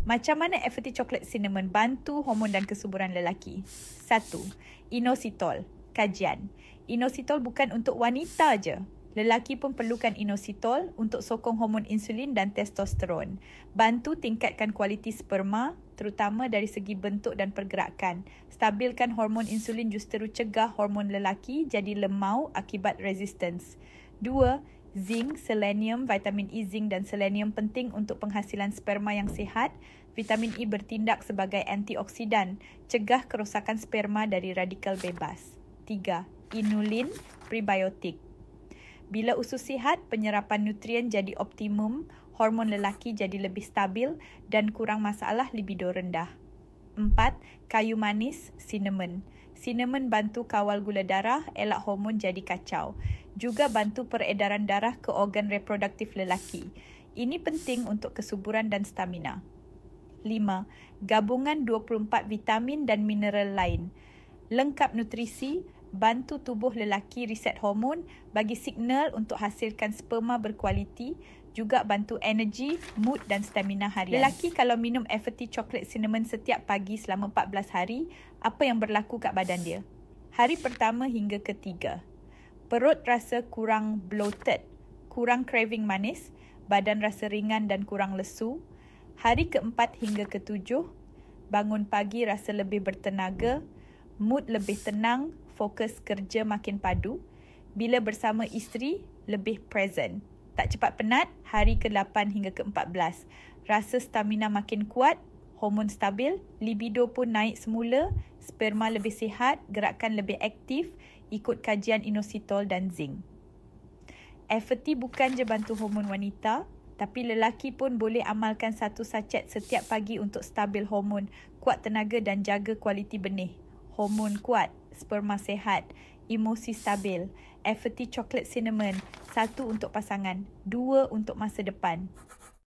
Macam mana FT coklat cinnamon bantu hormon dan kesuburan lelaki? 1. Inositol. Kajian. Inositol bukan untuk wanita je. Lelaki pun perlukan inositol untuk sokong hormon insulin dan testosteron. Bantu tingkatkan kualiti sperma, terutama dari segi bentuk dan pergerakan. Stabilkan hormon insulin justeru cegah hormon lelaki jadi lemau akibat resistance. 2. Zinc, selenium, vitamin E, zinc dan selenium penting untuk penghasilan sperma yang sihat. Vitamin E bertindak sebagai antioksidan, cegah kerosakan sperma dari radikal bebas. 3. Inulin, prebiotik. Bila usus sihat, penyerapan nutrien jadi optimum, hormon lelaki jadi lebih stabil dan kurang masalah libido rendah. 4. Kayu manis, cinnamon. Cinnamon bantu kawal gula darah, elak hormon jadi kacau. Juga bantu peredaran darah ke organ reproduktif lelaki. Ini penting untuk kesuburan dan stamina. 5. Gabungan 24 vitamin dan mineral lain. Lengkap nutrisi, bantu tubuh lelaki reset hormon, bagi signal untuk hasilkan sperma berkualiti, juga bantu energi, mood dan stamina harian. Lelaki kalau minum FT coklat cinnamon setiap pagi selama 14 hari, apa yang berlaku kat badan dia? Hari pertama hingga ketiga, perut rasa kurang bloated, kurang craving manis, badan rasa ringan dan kurang lesu. Hari keempat hingga ketujuh, bangun pagi rasa lebih bertenaga, mood lebih tenang, fokus kerja makin padu. Bila bersama isteri, lebih present. Tak cepat penat, hari ke-8 hingga ke-14. Rasa stamina makin kuat, hormon stabil, libido pun naik semula, sperma lebih sihat, gerakan lebih aktif, ikut kajian inositol dan zinc. FT bukan je bantu hormon wanita, tapi lelaki pun boleh amalkan 1 sachet setiap pagi untuk stabil hormon, kuat tenaga dan jaga kualiti benih. Hormon kuat, sperma sihat, emosi stabil. FT coklat cinnamon, 1 untuk pasangan, 2 untuk masa depan.